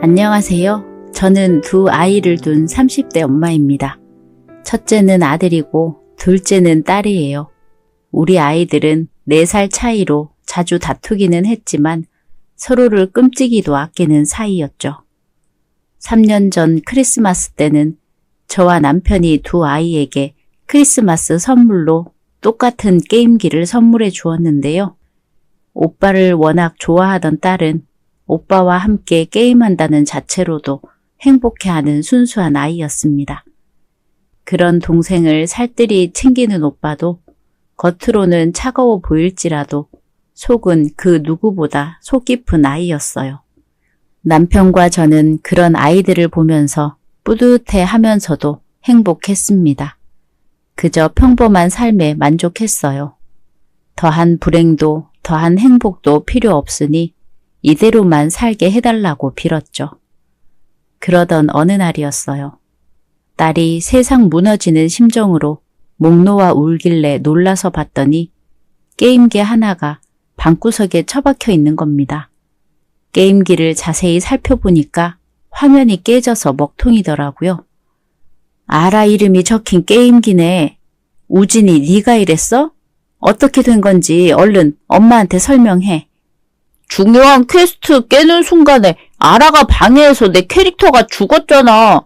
안녕하세요. 저는 두 아이를 둔 30대 엄마입니다. 첫째는 아들이고 둘째는 딸이에요. 우리 아이들은 4살 차이로 자주 다투기는 했지만 서로를 끔찍이도 아끼는 사이였죠. 3년 전 크리스마스 때는 저와 남편이 두 아이에게 크리스마스 선물로 똑같은 게임기를 선물해 주었는데요. 오빠를 워낙 좋아하던 딸은 오빠와 함께 게임한다는 자체로도 행복해하는 순수한 아이였습니다. 그런 동생을 살뜰히 챙기는 오빠도 겉으로는 차가워 보일지라도 속은 그 누구보다 속 깊은 아이였어요. 남편과 저는 그런 아이들을 보면서 뿌듯해 하면서도 행복했습니다. 그저 평범한 삶에 만족했어요. 더한 불행도 더한 행복도 필요 없으니 이대로만 살게 해달라고 빌었죠. 그러던 어느 날이었어요. 딸이 세상 무너지는 심정으로 목 놓아 울길래 놀라서 봤더니 게임기 하나가 방구석에 처박혀 있는 겁니다. 게임기를 자세히 살펴보니까 화면이 깨져서 먹통이더라고요. 아라 이름이 적힌 게임기네. 우진이 네가 이랬어? 어떻게 된 건지 얼른 엄마한테 설명해. 중요한 퀘스트 깨는 순간에 아라가 방해해서 내 캐릭터가 죽었잖아.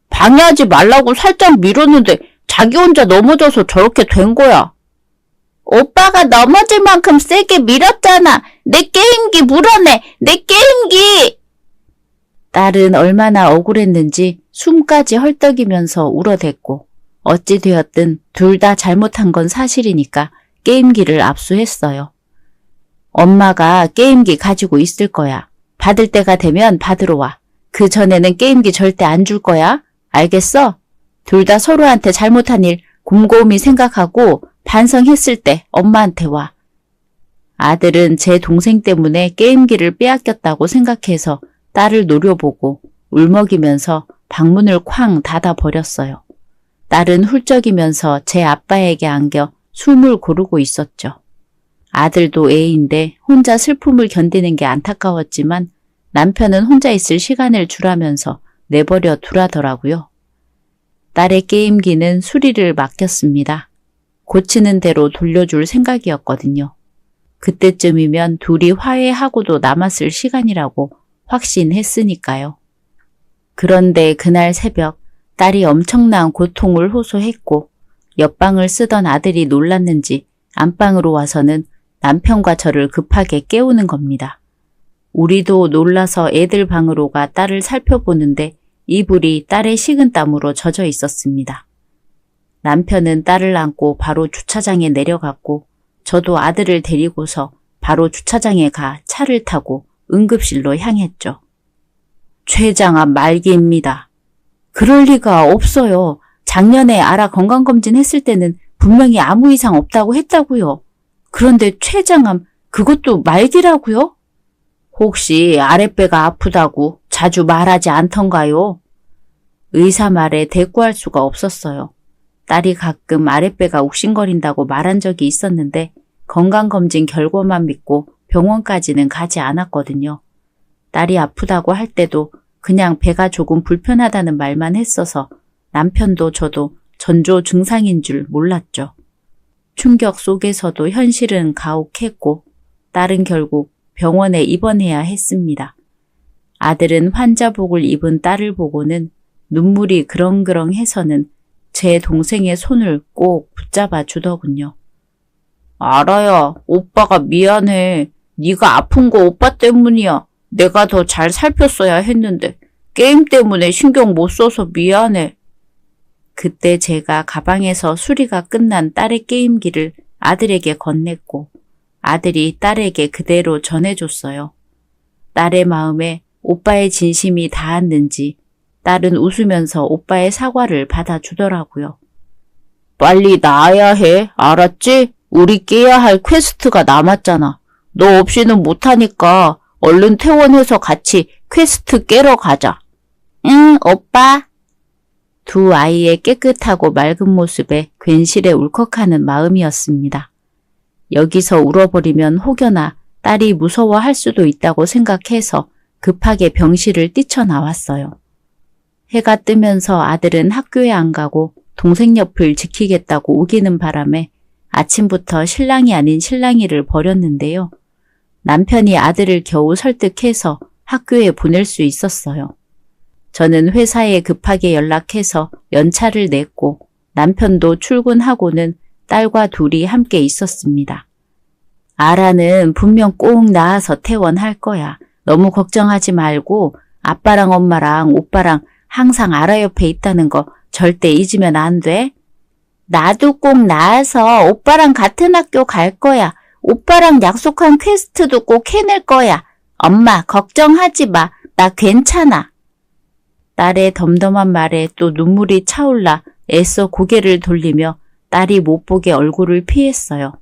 방해하지 말라고 살짝 밀었는데 자기 혼자 넘어져서 저렇게 된 거야. 오빠가 넘어질 만큼 세게 밀었잖아. 내 게임기 물어내. 내 게임기. 딸은 얼마나 억울했는지 숨까지 헐떡이면서 울어댔고 어찌 되었든 둘 다 잘못한 건 사실이니까 게임기를 압수했어요. 엄마가 게임기 가지고 있을 거야. 받을 때가 되면 받으러 와. 그 전에는 게임기 절대 안 줄 거야. 알겠어? 둘 다 서로한테 잘못한 일 곰곰이 생각하고 반성했을 때 엄마한테 와. 아들은 제 동생 때문에 게임기를 빼앗겼다고 생각해서 딸을 노려보고 울먹이면서 방문을 쾅 닫아버렸어요. 딸은 훌쩍이면서 제 아빠에게 안겨 숨을 고르고 있었죠. 아들도 애인데 혼자 슬픔을 견디는 게 안타까웠지만 남편은 혼자 있을 시간을 주라면서 내버려 두라더라고요. 딸의 게임기는 수리를 맡겼습니다. 고치는 대로 돌려줄 생각이었거든요. 그때쯤이면 둘이 화해하고도 남았을 시간이라고 확신했으니까요. 그런데 그날 새벽 딸이 엄청난 고통을 호소했고 옆방을 쓰던 아들이 놀랐는지 안방으로 와서는 남편과 저를 급하게 깨우는 겁니다. 우리도 놀라서 애들 방으로 가 딸을 살펴보는데 이불이 딸의 식은땀으로 젖어 있었습니다. 남편은 딸을 안고 바로 주차장에 내려갔고 저도 아들을 데리고서 바로 주차장에 가 차를 타고 응급실로 향했죠. 췌장암 말기입니다. 그럴 리가 없어요. 작년에 아라 건강검진 했을 때는 분명히 아무 이상 없다고 했다고요. 그런데 췌장암 그것도 말기라고요? 혹시 아랫배가 아프다고 자주 말하지 않던가요? 의사 말에 대꾸할 수가 없었어요. 딸이 가끔 아랫배가 욱신거린다고 말한 적이 있었는데 건강검진 결과만 믿고 병원까지는 가지 않았거든요. 딸이 아프다고 할 때도 그냥 배가 조금 불편하다는 말만 했어서 남편도 저도 전조 증상인 줄 몰랐죠. 충격 속에서도 현실은 가혹했고 딸은 결국 병원에 입원해야 했습니다. 아들은 환자복을 입은 딸을 보고는 눈물이 그렁그렁해서는 제 동생의 손을 꼭 붙잡아 주더군요. 아라야, 오빠가 미안해. 네가 아픈 거 오빠 때문이야. 내가 더 잘 살폈어야 했는데 게임 때문에 신경 못 써서 미안해. 그때 제가 가방에서 수리가 끝난 딸의 게임기를 아들에게 건넸고 아들이 딸에게 그대로 전해줬어요. 딸의 마음에 오빠의 진심이 닿았는지 딸은 웃으면서 오빠의 사과를 받아주더라고요. 빨리 나아야 해. 알았지? 우리 깨야 할 퀘스트가 남았잖아. 너 없이는 못하니까 얼른 퇴원해서 같이 퀘스트 깨러 가자. 응, 오빠. 두 아이의 깨끗하고 맑은 모습에 괜시레 울컥하는 마음이었습니다. 여기서 울어버리면 혹여나 딸이 무서워할 수도 있다고 생각해서 급하게 병실을 뛰쳐나왔어요. 해가 뜨면서 아들은 학교에 안 가고 동생 옆을 지키겠다고 우기는 바람에 아침부터 신랑이 아닌 신랑이를 벌였는데요. 남편이 아들을 겨우 설득해서 학교에 보낼 수 있었어요. 저는 회사에 급하게 연락해서 연차를 냈고 남편도 출근하고는 딸과 둘이 함께 있었습니다. 아라는 분명 꼭 낳아서 퇴원할 거야. 너무 걱정하지 말고 아빠랑 엄마랑 오빠랑 항상 아라 옆에 있다는 거 절대 잊으면 안 돼. 나도 꼭 낳아서 오빠랑 같은 학교 갈 거야. 오빠랑 약속한 퀘스트도 꼭 해낼 거야. 엄마 걱정하지 마. 나 괜찮아. 딸의 덤덤한 말에 또 눈물이 차올라 애써 고개를 돌리며 딸이 못 보게 얼굴을 피했어요.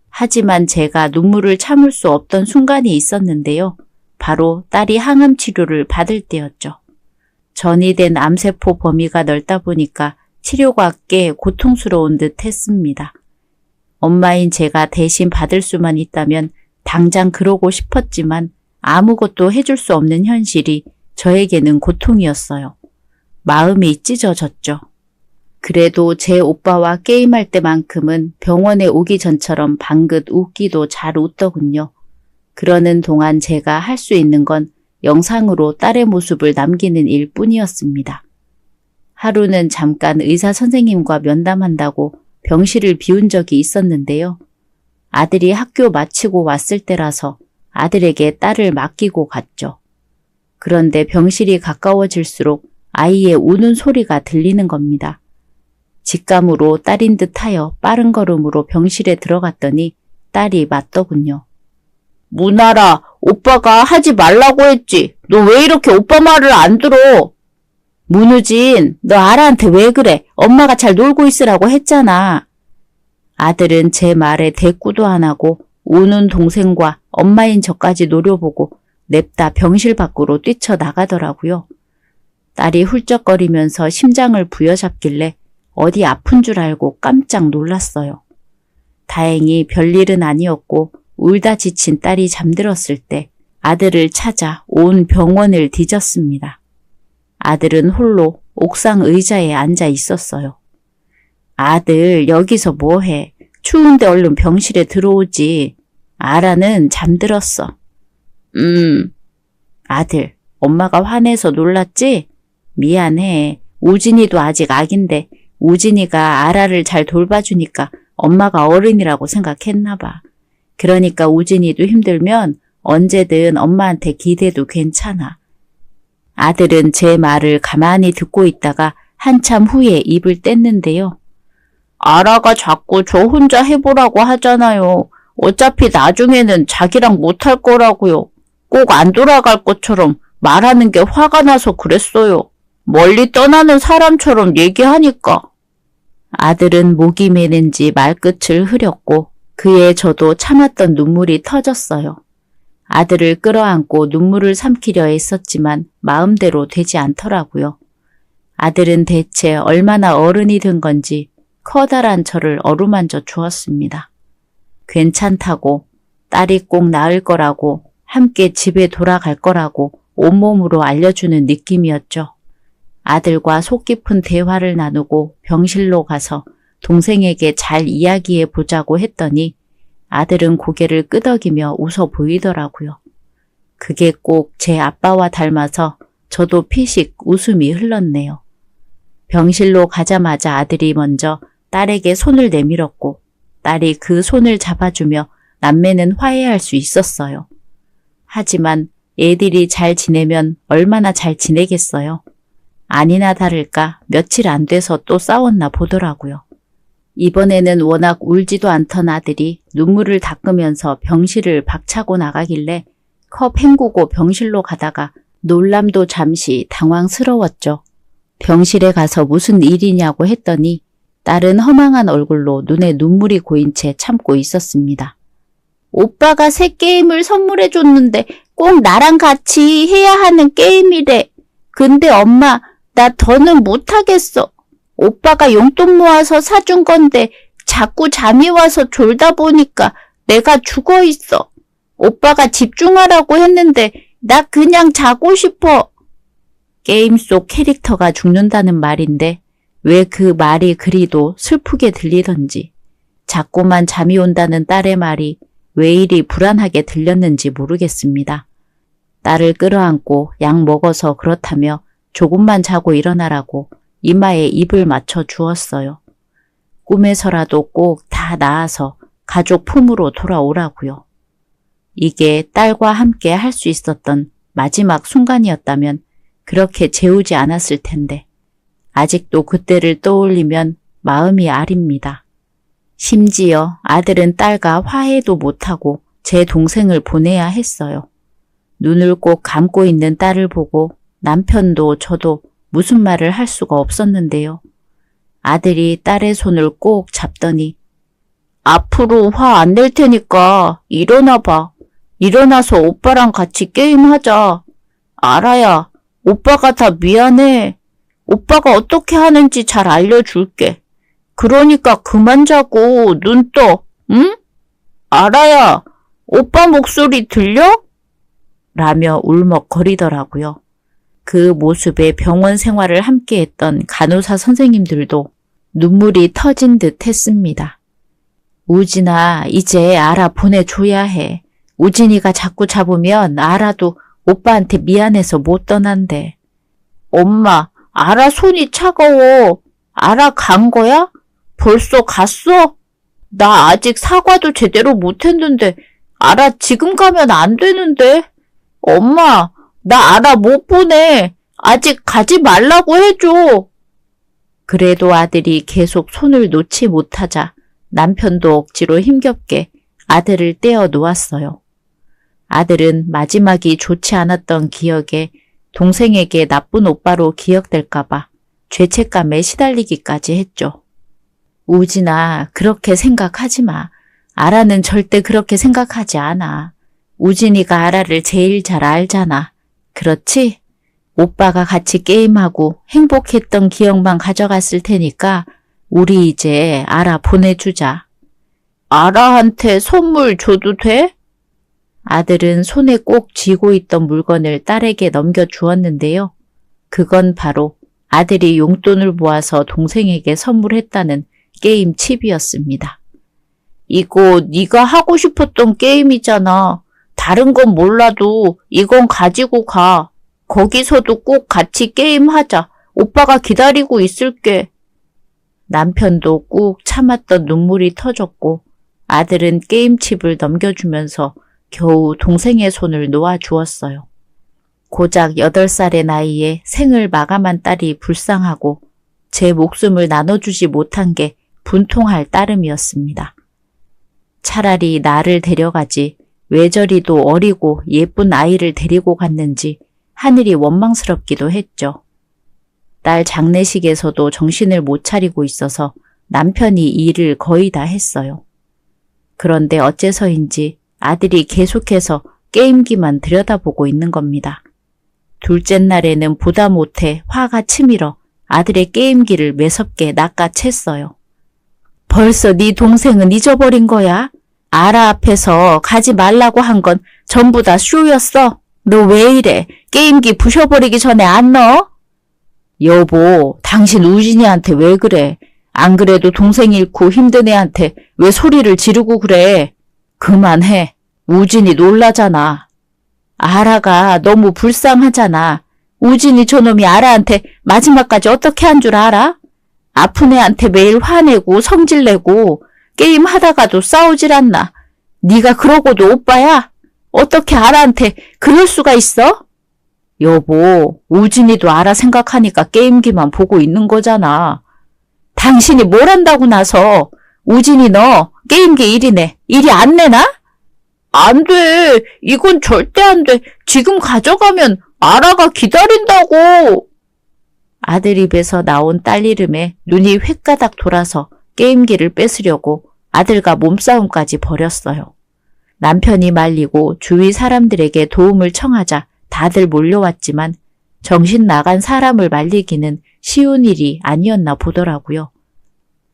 하지만 제가 눈물을 참을 수 없던 순간이 있었는데요. 바로 딸이 항암 치료를 받을 때였죠. 전이 된 암세포 범위가 넓다 보니까 치료가 꽤 고통스러운 듯 했습니다. 엄마인 제가 대신 받을 수만 있다면 당장 그러고 싶었지만 아무것도 해줄 수 없는 현실이 저에게는 고통이었어요. 마음이 찢어졌죠. 그래도 제 오빠와 게임할 때만큼은 병원에 오기 전처럼 방긋 웃기도 잘 웃더군요. 그러는 동안 제가 할 수 있는 건 영상으로 딸의 모습을 남기는 일뿐이었습니다. 하루는 잠깐 의사 선생님과 면담한다고 병실을 비운 적이 있었는데요. 아들이 학교 마치고 왔을 때라서 아들에게 딸을 맡기고 갔죠. 그런데 병실이 가까워질수록 아이의 우는 소리가 들리는 겁니다. 직감으로 딸인 듯하여 빠른 걸음으로 병실에 들어갔더니 딸이 맞더군요. 문아라, 오빠가 하지 말라고 했지. 너 왜 이렇게 오빠 말을 안 들어? 문우진, 너 아라한테 왜 그래? 엄마가 잘 놀고 있으라고 했잖아. 아들은 제 말에 대꾸도 안 하고 우는 동생과 엄마인 저까지 노려보고 냅다 병실 밖으로 뛰쳐나가더라고요. 딸이 훌쩍거리면서 심장을 부여잡길래 어디 아픈 줄 알고 깜짝 놀랐어요. 다행히 별일은 아니었고 울다 지친 딸이 잠들었을 때 아들을 찾아 온 병원을 뒤졌습니다. 아들은 홀로 옥상 의자에 앉아 있었어요. 아들, 여기서 뭐해? 추운데 얼른 병실에 들어오지. 아라는 잠들었어. 아들, 엄마가 화내서 놀랐지? 미안해. 우진이도 아직 아긴데 우진이가 아라를 잘 돌봐주니까 엄마가 어른이라고 생각했나 봐. 그러니까 우진이도 힘들면 언제든 엄마한테 기대도 괜찮아. 아들은 제 말을 가만히 듣고 있다가 한참 후에 입을 뗐는데요. 아라가 자꾸 저 혼자 해보라고 하잖아요. 어차피 나중에는 자기랑 못할 거라고요. 꼭 안 돌아갈 것처럼 말하는 게 화가 나서 그랬어요. 멀리 떠나는 사람처럼 얘기하니까. 아들은 목이 메는지 말끝을 흐렸고 그에 저도 참았던 눈물이 터졌어요. 아들을 끌어안고 눈물을 삼키려 애썼지만 마음대로 되지 않더라고요. 아들은 대체 얼마나 어른이 된 건지 커다란 저를 어루만져 주었습니다. 괜찮다고, 딸이 꼭 나을 거라고, 함께 집에 돌아갈 거라고 온몸으로 알려주는 느낌이었죠. 아들과 속 깊은 대화를 나누고 병실로 가서 동생에게 잘 이야기해 보자고 했더니 아들은 고개를 끄덕이며 웃어 보이더라고요. 그게 꼭 제 아빠와 닮아서 저도 피식 웃음이 흘렀네요. 병실로 가자마자 아들이 먼저 딸에게 손을 내밀었고 딸이 그 손을 잡아주며 남매는 화해할 수 있었어요. 하지만 애들이 잘 지내면 얼마나 잘 지내겠어요. 아니나 다를까 며칠 안 돼서 또 싸웠나 보더라고요. 이번에는 워낙 울지도 않던 아들이 눈물을 닦으면서 병실을 박차고 나가길래 컵 헹구고 병실로 가다가 놀람도 잠시 당황스러웠죠. 병실에 가서 무슨 일이냐고 했더니 딸은 허망한 얼굴로 눈에 눈물이 고인 채 참고 있었습니다. 오빠가 새 게임을 선물해줬는데 꼭 나랑 같이 해야 하는 게임이래. 근데 엄마, 나 더는 못하겠어. 오빠가 용돈 모아서 사준 건데 자꾸 잠이 와서 졸다 보니까 내가 죽어있어. 오빠가 집중하라고 했는데 나 그냥 자고 싶어. 게임 속 캐릭터가 죽는다는 말인데 왜 그 말이 그리도 슬프게 들리던지 자꾸만 잠이 온다는 딸의 말이 왜 이리 불안하게 들렸는지 모르겠습니다. 딸을 끌어안고 약 먹어서 그렇다며 조금만 자고 일어나라고 이마에 입을 맞춰 주었어요. 꿈에서라도 꼭 다 나아서 가족 품으로 돌아오라고요. 이게 딸과 함께 할 수 있었던 마지막 순간이었다면 그렇게 재우지 않았을 텐데 아직도 그때를 떠올리면 마음이 아립니다. 심지어 아들은 딸과 화해도 못하고 제 동생을 보내야 했어요. 눈을 꼭 감고 있는 딸을 보고 남편도 저도 무슨 말을 할 수가 없었는데요. 아들이 딸의 손을 꼭 잡더니 앞으로 화 안 낼 테니까 일어나봐. 일어나서 오빠랑 같이 게임하자. 알아야, 오빠가 다 미안해. 오빠가 어떻게 하는지 잘 알려줄게. 그러니까 그만 자고 눈 떠, 응? 알아야, 오빠 목소리 들려? 라며 울먹거리더라고요. 그 모습에 병원 생활을 함께했던 간호사 선생님들도 눈물이 터진 듯 했습니다. 우진아, 이제 아라 보내줘야 해. 우진이가 자꾸 잡으면 아라도 오빠한테 미안해서 못 떠난대. 엄마, 아라 손이 차가워. 아라 간 거야? 벌써 갔어? 나 아직 사과도 제대로 못했는데 아라 지금 가면 안 되는데. 엄마, 나 아라 못 보내. 아직 가지 말라고 해줘. 그래도 아들이 계속 손을 놓지 못하자 남편도 억지로 힘겹게 아들을 떼어 놓았어요. 아들은 마지막이 좋지 않았던 기억에 동생에게 나쁜 오빠로 기억될까봐 죄책감에 시달리기까지 했죠. 우진아, 그렇게 생각하지 마. 아라는 절대 그렇게 생각하지 않아. 우진이가 아라를 제일 잘 알잖아. 그렇지? 오빠가 같이 게임하고 행복했던 기억만 가져갔을 테니까 우리 이제 아라 보내주자. 아라한테 선물 줘도 돼? 아들은 손에 꼭 쥐고 있던 물건을 딸에게 넘겨주었는데요. 그건 바로 아들이 용돈을 모아서 동생에게 선물했다는 게임 칩이었습니다. 이거 네가 하고 싶었던 게임이잖아. 다른 건 몰라도 이건 가지고 가. 거기서도 꼭 같이 게임하자. 오빠가 기다리고 있을게. 남편도 꾹 참았던 눈물이 터졌고 아들은 게임칩을 넘겨주면서 겨우 동생의 손을 놓아주었어요. 고작 8살의 나이에 생을 마감한 딸이 불쌍하고 제 목숨을 나눠주지 못한 게 분통할 따름이었습니다. 차라리 나를 데려가지 왜 저리도 어리고 예쁜 아이를 데리고 갔는지 하늘이 원망스럽기도 했죠. 딸 장례식에서도 정신을 못 차리고 있어서 남편이 일을 거의 다 했어요. 그런데 어째서인지 아들이 계속해서 게임기만 들여다보고 있는 겁니다. 둘째 날에는 보다 못해 화가 치밀어 아들의 게임기를 매섭게 낚아챘어요. 벌써 네 동생은 잊어버린 거야? 아라 앞에서 가지 말라고 한 건 전부 다 쇼였어. 너 왜 이래? 게임기 부셔버리기 전에 안 넣어? 여보, 당신 우진이한테 왜 그래? 안 그래도 동생 잃고 힘든 애한테 왜 소리를 지르고 그래? 그만해. 우진이 놀라잖아. 아라가 너무 불쌍하잖아. 우진이 저놈이 아라한테 마지막까지 어떻게 한 줄 알아? 아픈 애한테 매일 화내고 성질내고 게임 하다가도 싸우질 않나. 네가 그러고도 오빠야? 어떻게 아라한테 그럴 수가 있어? 여보, 우진이도 아라 생각하니까 게임기만 보고 있는 거잖아. 당신이 뭘 한다고 나서 우진이 너 게임기 일이네. 일이 안 내나? 안 돼. 이건 절대 안 돼. 지금 가져가면 아라가 기다린다고. 아들 입에서 나온 딸 이름에 눈이 횟가닥 돌아서 게임기를 뺏으려고 아들과 몸싸움까지 벌였어요. 남편이 말리고 주위 사람들에게 도움을 청하자 다들 몰려왔지만 정신 나간 사람을 말리기는 쉬운 일이 아니었나 보더라고요.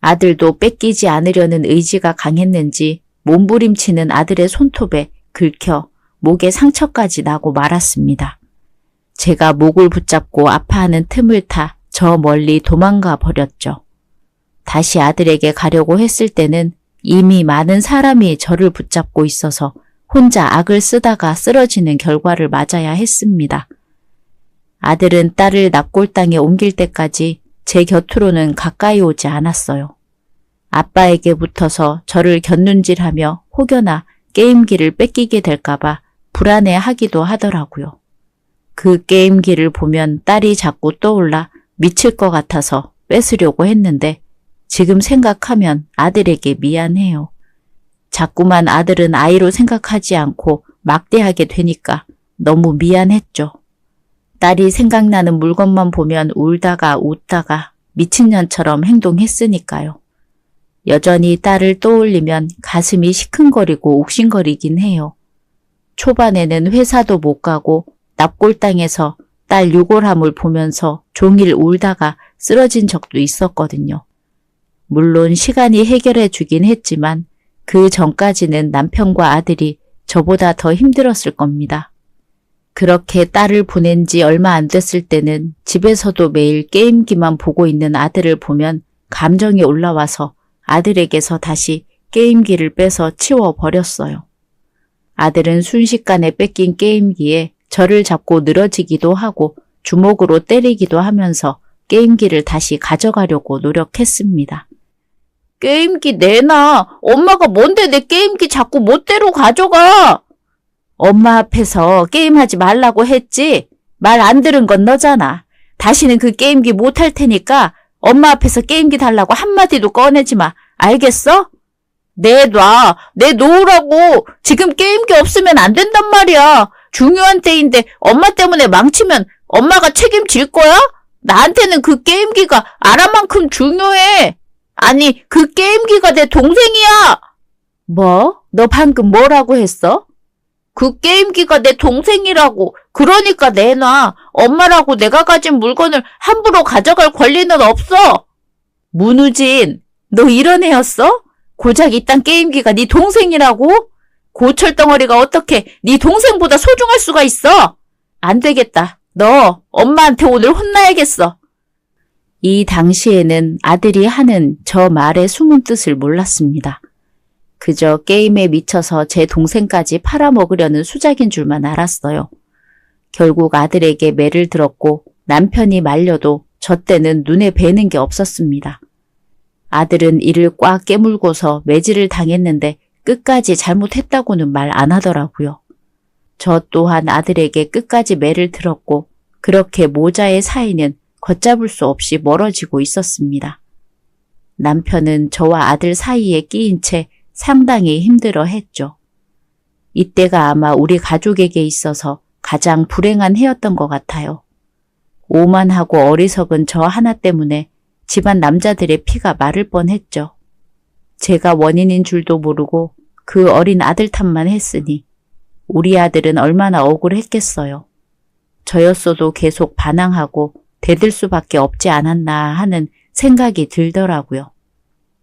아들도 뺏기지 않으려는 의지가 강했는지 몸부림치는 아들의 손톱에 긁혀 목에 상처까지 나고 말았습니다. 제가 목을 붙잡고 아파하는 틈을 타 저 멀리 도망가 버렸죠. 다시 아들에게 가려고 했을 때는 이미 많은 사람이 저를 붙잡고 있어서 혼자 악을 쓰다가 쓰러지는 결과를 맞아야 했습니다. 아들은 딸을 납골당에 옮길 때까지 제 곁으로는 가까이 오지 않았어요. 아빠에게 붙어서 저를 곁눈질하며 혹여나 게임기를 뺏기게 될까봐 불안해하기도 하더라고요. 그 게임기를 보면 딸이 자꾸 떠올라 미칠 것 같아서 뺏으려고 했는데 지금 생각하면 아들에게 미안해요. 자꾸만 아들은 아이로 생각하지 않고 막대하게 되니까 너무 미안했죠. 딸이 생각나는 물건만 보면 울다가 웃다가 미친년처럼 행동했으니까요. 여전히 딸을 떠올리면 가슴이 시큰거리고 옥신거리긴 해요. 초반에는 회사도 못 가고 납골당에서 딸 유골함을 보면서 종일 울다가 쓰러진 적도 있었거든요. 물론 시간이 해결해 주긴 했지만 그 전까지는 남편과 아들이 저보다 더 힘들었을 겁니다. 그렇게 딸을 보낸 지 얼마 안 됐을 때는 집에서도 매일 게임기만 보고 있는 아들을 보면 감정이 올라와서 아들에게서 다시 게임기를 빼서 치워버렸어요. 아들은 순식간에 뺏긴 게임기에 저를 잡고 늘어지기도 하고 주먹으로 때리기도 하면서 게임기를 다시 가져가려고 노력했습니다. 게임기 내놔. 엄마가 뭔데 내 게임기 자꾸 멋대로 가져가. 엄마 앞에서 게임하지 말라고 했지? 말 안 들은 건 너잖아. 다시는 그 게임기 못 할 테니까 엄마 앞에서 게임기 달라고 한마디도 꺼내지 마. 알겠어? 내놔. 내놓으라고. 지금 게임기 없으면 안 된단 말이야. 중요한 때인데 엄마 때문에 망치면 엄마가 책임질 거야? 나한테는 그 게임기가 아라만큼 중요해. 아니, 그 게임기가 내 동생이야. 뭐? 너 방금 뭐라고 했어? 그 게임기가 내 동생이라고. 그러니까 내놔. 엄마라고 내가 가진 물건을 함부로 가져갈 권리는 없어. 문우진, 너 이런 애였어? 고작 이딴 게임기가 네 동생이라고? 고철덩어리가 어떻게 네 동생보다 소중할 수가 있어? 안 되겠다. 너 엄마한테 오늘 혼나야겠어. 이 당시에는 아들이 하는 저 말의 숨은 뜻을 몰랐습니다. 그저 게임에 미쳐서 제 동생까지 팔아먹으려는 수작인 줄만 알았어요. 결국 아들에게 매를 들었고 남편이 말려도 저 때는 눈에 뵈는 게 없었습니다. 아들은 이를 꽉 깨물고서 매질을 당했는데 끝까지 잘못했다고는 말 안 하더라고요. 저 또한 아들에게 끝까지 매를 들었고 그렇게 모자의 사이는 걷잡을 수 없이 멀어지고 있었습니다. 남편은 저와 아들 사이에 끼인 채 상당히 힘들어했죠. 이때가 아마 우리 가족에게 있어서 가장 불행한 해였던 것 같아요. 오만하고 어리석은 저 하나 때문에 집안 남자들의 피가 마를 뻔했죠. 제가 원인인 줄도 모르고 그 어린 아들 탓만 했으니 우리 아들은 얼마나 억울했겠어요. 저였어도 계속 반항하고 대들 수밖에 없지 않았나 하는 생각이 들더라고요.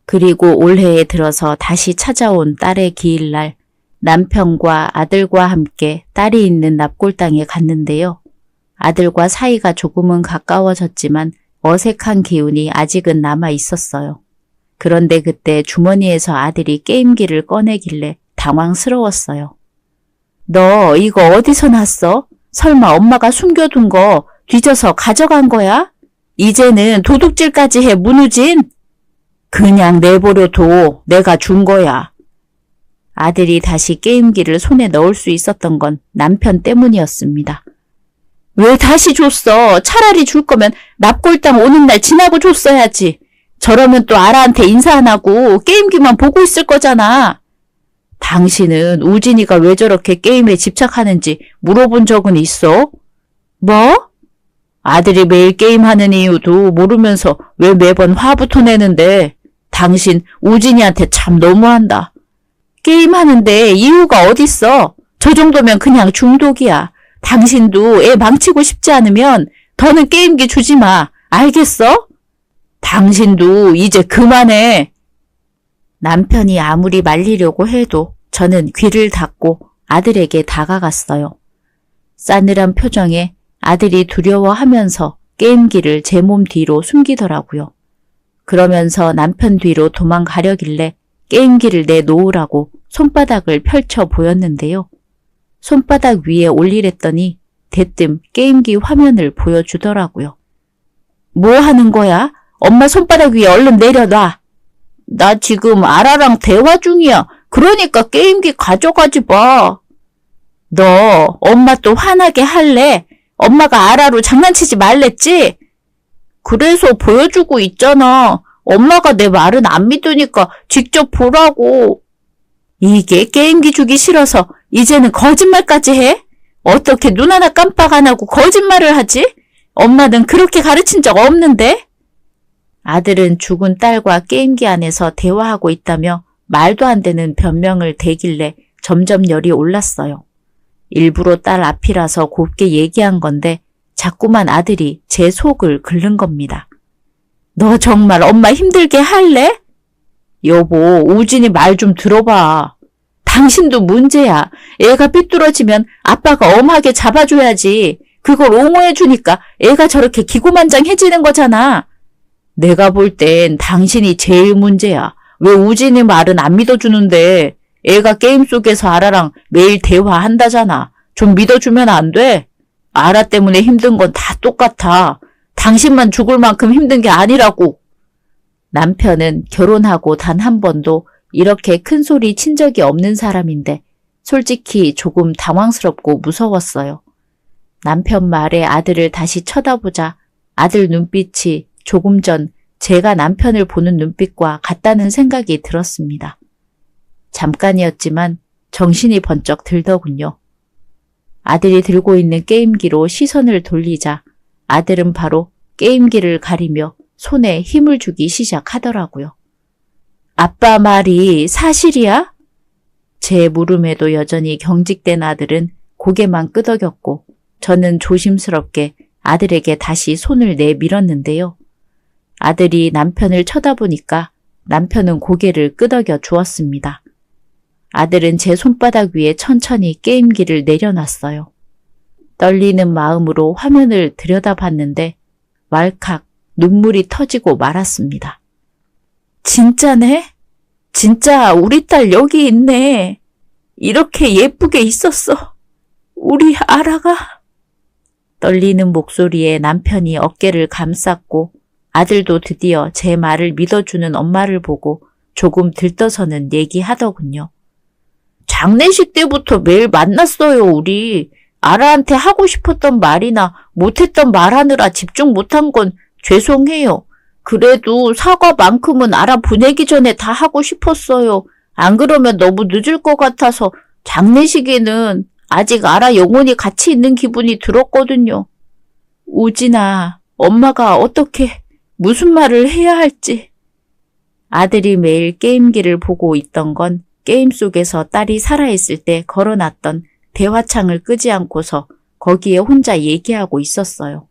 그리고 올해에 들어서 다시 찾아온 딸의 기일날 남편과 아들과 함께 딸이 있는 납골당에 갔는데요. 아들과 사이가 조금은 가까워졌지만 어색한 기운이 아직은 남아 있었어요. 그런데 그때 주머니에서 아들이 게임기를 꺼내길래 당황스러웠어요. 너 이거 어디서 났어? 설마 엄마가 숨겨둔 거 뒤져서 가져간 거야? 이제는 도둑질까지 해, 문우진? 그냥 내버려 둬. 내가 준 거야. 아들이 다시 게임기를 손에 넣을 수 있었던 건 남편 때문이었습니다. 왜 다시 줬어? 차라리 줄 거면 납골당 오는 날 지나고 줬어야지. 저러면 또 아라한테 인사 안 하고 게임기만 보고 있을 거잖아. 당신은 우진이가 왜 저렇게 게임에 집착하는지 물어본 적은 있어? 뭐? 아들이 매일 게임하는 이유도 모르면서 왜 매번 화부터 내는데 당신 우진이한테 참 너무한다. 게임하는데 이유가 어딨어? 저 정도면 그냥 중독이야. 당신도 애 망치고 싶지 않으면 더는 게임기 주지 마. 알겠어? 당신도 이제 그만해. 남편이 아무리 말리려고 해도 저는 귀를 닫고 아들에게 다가갔어요. 싸늘한 표정에 아들이 두려워하면서 게임기를 제 몸 뒤로 숨기더라고요. 그러면서 남편 뒤로 도망가려길래 게임기를 내놓으라고 손바닥을 펼쳐 보였는데요. 손바닥 위에 올리랬더니 대뜸 게임기 화면을 보여주더라고요. 뭐 하는 거야? 엄마 손바닥 위에 얼른 내려놔. 나 지금 아라랑 대화 중이야. 그러니까 게임기 가져가지 마. 너 엄마 또 화나게 할래? 엄마가 아라로 장난치지 말랬지? 그래서 보여주고 있잖아. 엄마가 내 말은 안 믿으니까 직접 보라고. 이게 게임기 주기 싫어서 이제는 거짓말까지 해? 어떻게 눈 하나 깜빡 안 하고 거짓말을 하지? 엄마는 그렇게 가르친 적 없는데? 아들은 죽은 딸과 게임기 안에서 대화하고 있다며 말도 안 되는 변명을 대길래 점점 열이 올랐어요. 일부러 딸 앞이라서 곱게 얘기한 건데 자꾸만 아들이 제 속을 긁는 겁니다. 너 정말 엄마 힘들게 할래? 여보, 우진이 말 좀 들어봐. 당신도 문제야. 애가 삐뚤어지면 아빠가 엄하게 잡아줘야지. 그걸 옹호해주니까 애가 저렇게 기고만장해지는 거잖아. 내가 볼 땐 당신이 제일 문제야. 왜 우진이 말은 안 믿어주는데? 애가 게임 속에서 아라랑 매일 대화한다잖아. 좀 믿어주면 안 돼? 아라 때문에 힘든 건 다 똑같아. 당신만 죽을 만큼 힘든 게 아니라고. 남편은 결혼하고 단 한 번도 이렇게 큰 소리 친 적이 없는 사람인데 솔직히 조금 당황스럽고 무서웠어요. 남편 말에 아들을 다시 쳐다보자 아들 눈빛이 조금 전 제가 남편을 보는 눈빛과 같다는 생각이 들었습니다. 잠깐이었지만 정신이 번쩍 들더군요. 아들이 들고 있는 게임기로 시선을 돌리자 아들은 바로 게임기를 가리며 손에 힘을 주기 시작하더라고요. 아빠 말이 사실이야? 제 물음에도 여전히 경직된 아들은 고개만 끄덕였고 저는 조심스럽게 아들에게 다시 손을 내밀었는데요. 아들이 남편을 쳐다보니까 남편은 고개를 끄덕여 주었습니다. 아들은 제 손바닥 위에 천천히 게임기를 내려놨어요. 떨리는 마음으로 화면을 들여다봤는데 왈칵 눈물이 터지고 말았습니다. 진짜네? 진짜 우리 딸 여기 있네. 이렇게 예쁘게 있었어. 우리 아라가. 떨리는 목소리에 남편이 어깨를 감쌌고 아들도 드디어 제 말을 믿어주는 엄마를 보고 조금 들떠서는 얘기하더군요. 장례식 때부터 매일 만났어요, 우리. 아라한테 하고 싶었던 말이나 못했던 말하느라 집중 못한 건 죄송해요. 그래도 사과만큼은 아라 보내기 전에 다 하고 싶었어요. 안 그러면 너무 늦을 것 같아서 장례식에는 아직 아라 영혼이 같이 있는 기분이 들었거든요. 우진아, 엄마가 어떻게 무슨 말을 해야 할지. 아들이 매일 게임기를 보고 있던 건 게임 속에서 딸이 살아있을 때 걸어놨던 대화창을 끄지 않고서 거기에 혼자 얘기하고 있었어요.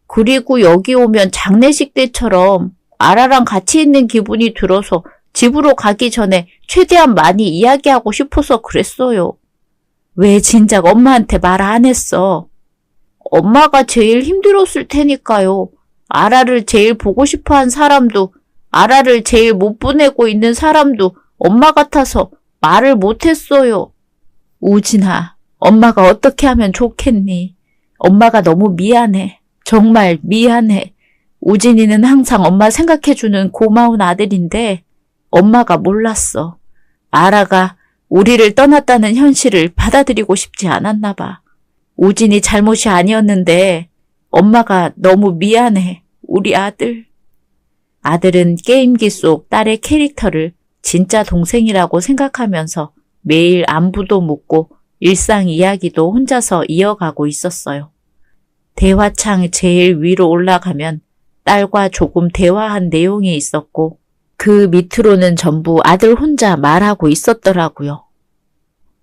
그리고 여기 오면 장례식 때처럼 아라랑 같이 있는 기분이 들어서 집으로 가기 전에 최대한 많이 이야기하고 싶어서 그랬어요. 왜 진작 엄마한테 말 안 했어? 엄마가 제일 힘들었을 테니까요. 아라를 제일 보고 싶어한 사람도 아라를 제일 못 보내고 있는 사람도 엄마 같아서 말을 못했어요. 우진아, 엄마가 어떻게 하면 좋겠니? 엄마가 너무 미안해. 정말 미안해. 우진이는 항상 엄마 생각해주는 고마운 아들인데 엄마가 몰랐어. 아라가 우리를 떠났다는 현실을 받아들이고 싶지 않았나 봐. 우진이 잘못이 아니었는데 엄마가 너무 미안해. 우리 아들. 아들은 게임기 속 딸의 캐릭터를 진짜 동생이라고 생각하면서 매일 안부도 묻고 일상 이야기도 혼자서 이어가고 있었어요. 대화창 제일 위로 올라가면 딸과 조금 대화한 내용이 있었고 그 밑으로는 전부 아들 혼자 말하고 있었더라고요.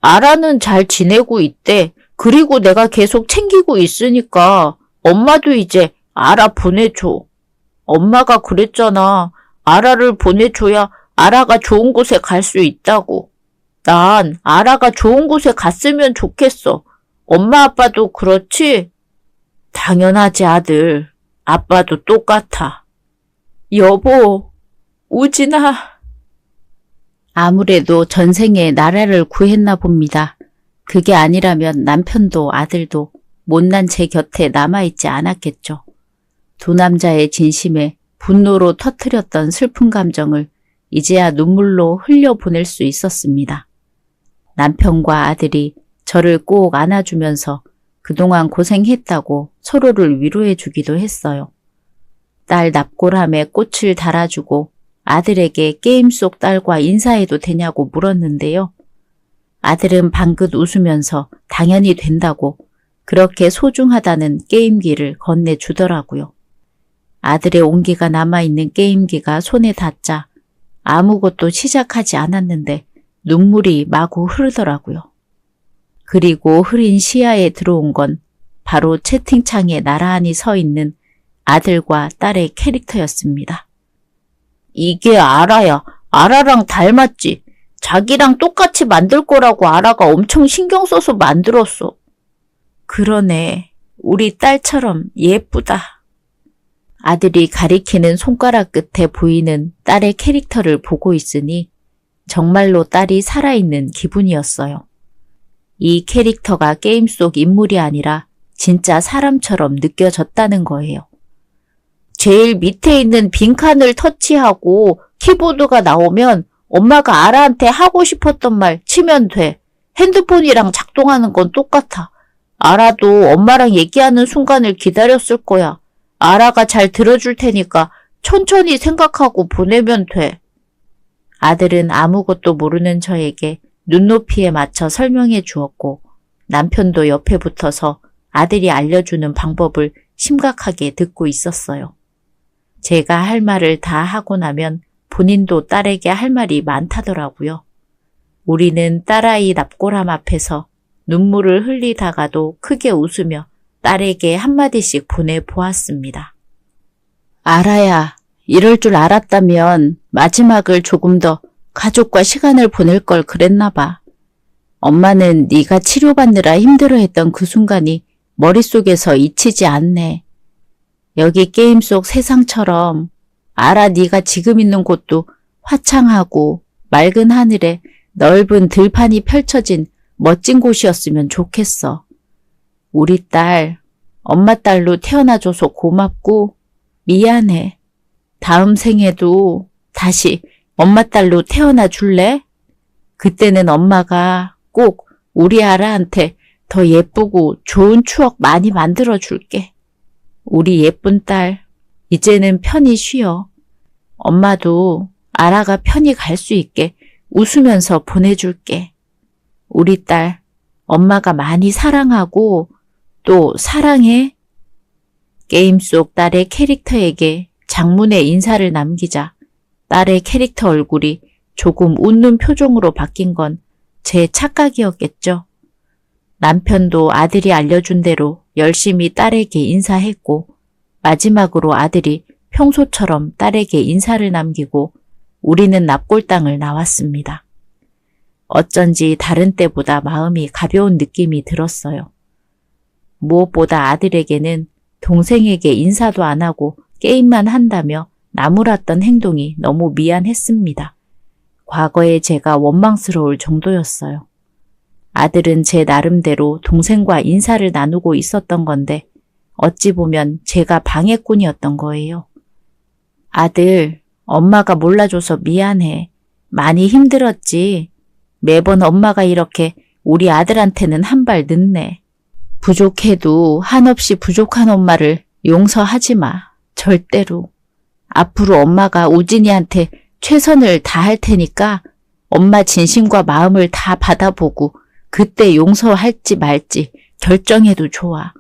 아라는 잘 지내고 있대. 그리고 내가 계속 챙기고 있으니까 엄마도 이제 아라 보내줘. 엄마가 그랬잖아. 아라를 보내줘야 아라가 좋은 곳에 갈 수 있다고. 난 아라가 좋은 곳에 갔으면 좋겠어. 엄마 아빠도 그렇지? 당연하지, 아들. 아빠도 똑같아. 여보, 우진아. 아무래도 전생에 나라를 구했나 봅니다. 그게 아니라면 남편도 아들도 못난 제 곁에 남아있지 않았겠죠. 두 남자의 진심에 분노로 터뜨렸던 슬픈 감정을 이제야 눈물로 흘려보낼 수 있었습니다. 남편과 아들이 저를 꼭 안아주면서 그동안 고생했다고 서로를 위로해주기도 했어요. 딸 납골함에 꽃을 달아주고 아들에게 게임 속 딸과 인사해도 되냐고 물었는데요. 아들은 방긋 웃으면서 당연히 된다고 그렇게 소중하다는 게임기를 건네주더라고요. 아들의 온기가 남아있는 게임기가 손에 닿자 아무것도 시작하지 않았는데 눈물이 마구 흐르더라고요. 그리고 흐린 시야에 들어온 건 바로 채팅창에 나란히 서 있는 아들과 딸의 캐릭터였습니다. 이게 아라야. 아라랑 닮았지. 자기랑 똑같이 만들 거라고 아라가 엄청 신경 써서 만들었어. 그러네. 우리 딸처럼 예쁘다. 아들이 가리키는 손가락 끝에 보이는 딸의 캐릭터를 보고 있으니 정말로 딸이 살아있는 기분이었어요. 이 캐릭터가 게임 속 인물이 아니라 진짜 사람처럼 느껴졌다는 거예요. 제일 밑에 있는 빈칸을 터치하고 키보드가 나오면 엄마가 아라한테 하고 싶었던 말 치면 돼. 핸드폰이랑 작동하는 건 똑같아. 아라도 엄마랑 얘기하는 순간을 기다렸을 거야. 아라가 잘 들어줄 테니까 천천히 생각하고 보내면 돼. 아들은 아무것도 모르는 저에게 눈높이에 맞춰 설명해 주었고 남편도 옆에 붙어서 아들이 알려주는 방법을 심각하게 듣고 있었어요. 제가 할 말을 다 하고 나면 본인도 딸에게 할 말이 많다더라고요. 우리는 딸아이 납골함 앞에서 눈물을 흘리다가도 크게 웃으며 딸에게 한마디씩 보내보았습니다. 아라야, 이럴 줄 알았다면 마지막을 조금 더 가족과 시간을 보낼 걸 그랬나 봐. 엄마는 네가 치료받느라 힘들어했던 그 순간이 머릿속에서 잊히지 않네. 여기 게임 속 세상처럼 아라 네가 지금 있는 곳도 화창하고 맑은 하늘에 넓은 들판이 펼쳐진 멋진 곳이었으면 좋겠어. 우리 딸, 엄마 딸로 태어나줘서 고맙고 미안해. 다음 생에도 다시 엄마 딸로 태어나 줄래? 그때는 엄마가 꼭 우리 아라한테 더 예쁘고 좋은 추억 많이 만들어 줄게. 우리 예쁜 딸, 이제는 편히 쉬어. 엄마도 아라가 편히 갈 수 있게 웃으면서 보내줄게. 우리 딸, 엄마가 많이 사랑하고 또 사랑해. 게임 속 딸의 캐릭터에게 장문의 인사를 남기자 딸의 캐릭터 얼굴이 조금 웃는 표정으로 바뀐 건 제 착각이었겠죠. 남편도 아들이 알려준 대로 열심히 딸에게 인사했고 마지막으로 아들이 평소처럼 딸에게 인사를 남기고 우리는 납골당을 나왔습니다. 어쩐지 다른 때보다 마음이 가벼운 느낌이 들었어요. 무엇보다 아들에게는 동생에게 인사도 안 하고 게임만 한다며 나무랐던 행동이 너무 미안했습니다. 과거에 제가 원망스러울 정도였어요. 아들은 제 나름대로 동생과 인사를 나누고 있었던 건데 어찌 보면 제가 방해꾼이었던 거예요. 아들, 엄마가 몰라줘서 미안해. 많이 힘들었지. 매번 엄마가 이렇게 우리 아들한테는 한 발 늦네. 부족해도 한없이 부족한 엄마를 용서하지 마. 절대로. 앞으로 엄마가 우진이한테 최선을 다할 테니까 엄마 진심과 마음을 다 받아보고 그때 용서할지 말지 결정해도 좋아.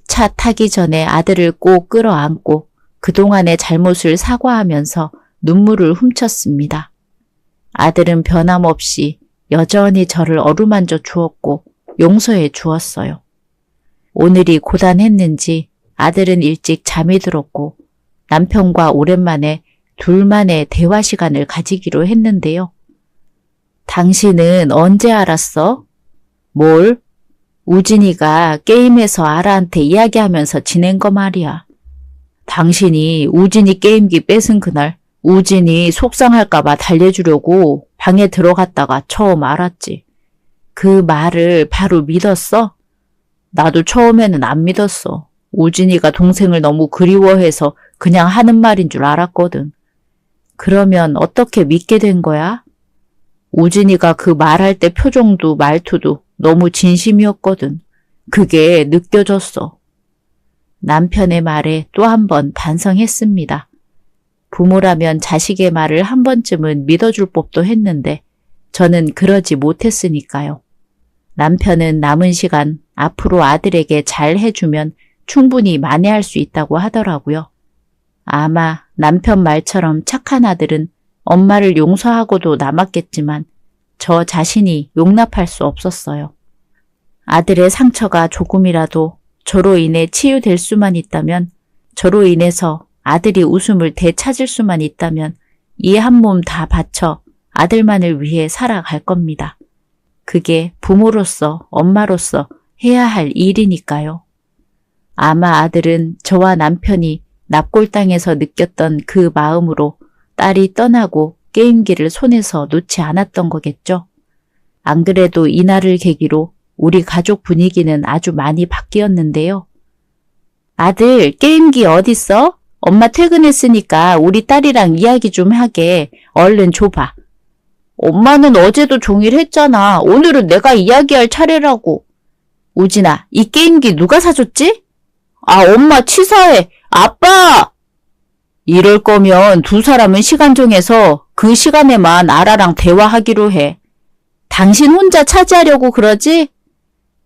차 타기 전에 아들을 꼭 끌어안고 그동안의 잘못을 사과하면서 눈물을 훔쳤습니다. 아들은 변함없이 여전히 저를 어루만져 주었고 용서해 주었어요. 오늘이 고단했는지 아들은 일찍 잠이 들었고 남편과 오랜만에 둘만의 대화 시간을 가지기로 했는데요. 당신은 언제 알았어? 뭘? 우진이가 게임에서 아라한테 이야기하면서 지낸 거 말이야. 당신이 우진이 게임기 뺏은 그날 우진이 속상할까봐 달래주려고 방에 들어갔다가 처음 알았지. 그 말을 바로 믿었어? 나도 처음에는 안 믿었어. 우진이가 동생을 너무 그리워해서 그냥 하는 말인 줄 알았거든. 그러면 어떻게 믿게 된 거야? 우진이가 그 말할 때 표정도 말투도 너무 진심이었거든. 그게 느껴졌어. 남편의 말에 또 한 번 반성했습니다. 부모라면 자식의 말을 한 번쯤은 믿어줄 법도 했는데 저는 그러지 못했으니까요. 남편은 남은 시간 앞으로 아들에게 잘 해주면 충분히 만회할 수 있다고 하더라고요. 아마 남편 말처럼 착한 아들은 엄마를 용서하고도 남았겠지만 저 자신이 용납할 수 없었어요. 아들의 상처가 조금이라도 저로 인해 치유될 수만 있다면, 저로 인해서 아들이 웃음을 되찾을 수만 있다면 이 한 몸 다 바쳐 아들만을 위해 살아갈 겁니다. 그게 부모로서, 엄마로서 해야 할 일이니까요. 아마 아들은 저와 남편이 납골당에서 느꼈던 그 마음으로 딸이 떠나고 게임기를 손에서 놓지 않았던 거겠죠. 안 그래도 이날을 계기로 우리 가족 분위기는 아주 많이 바뀌었는데요. 아들, 게임기 어딨어? 엄마 퇴근했으니까 우리 딸이랑 이야기 좀 하게. 얼른 줘봐. 엄마는 어제도 종일 했잖아. 오늘은 내가 이야기할 차례라고. 우진아, 이 게임기 누가 사줬지? 아, 엄마 치사해. 아빠! 이럴 거면 두 사람은 시간 정해서 그 시간에만 아라랑 대화하기로 해. 당신 혼자 차지하려고 그러지?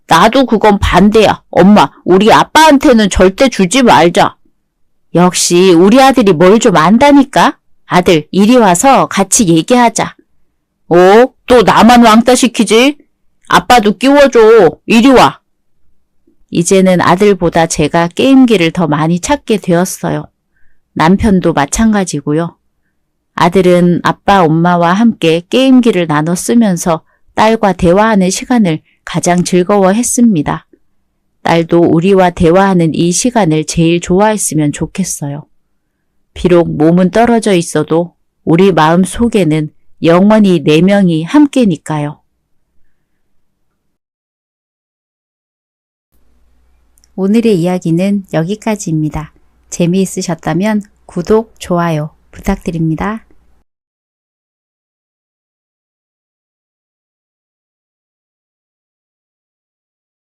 나도 그건 반대야. 엄마, 우리 아빠한테는 절대 주지 말자. 역시 우리 아들이 뭘 좀 안다니까? 아들, 이리 와서 같이 얘기하자. 또 나만 왕따 시키지? 아빠도 끼워줘. 이리 와. 이제는 아들보다 제가 게임기를 더 많이 찾게 되었어요. 남편도 마찬가지고요. 아들은 아빠, 엄마와 함께 게임기를 나눠 쓰면서 딸과 대화하는 시간을 가장 즐거워했습니다. 딸도 우리와 대화하는 이 시간을 제일 좋아했으면 좋겠어요. 비록 몸은 떨어져 있어도 우리 마음 속에는 영원히 4명이 함께니까요. 오늘의 이야기는 여기까지입니다. 재미있으셨다면 구독, 좋아요 부탁드립니다.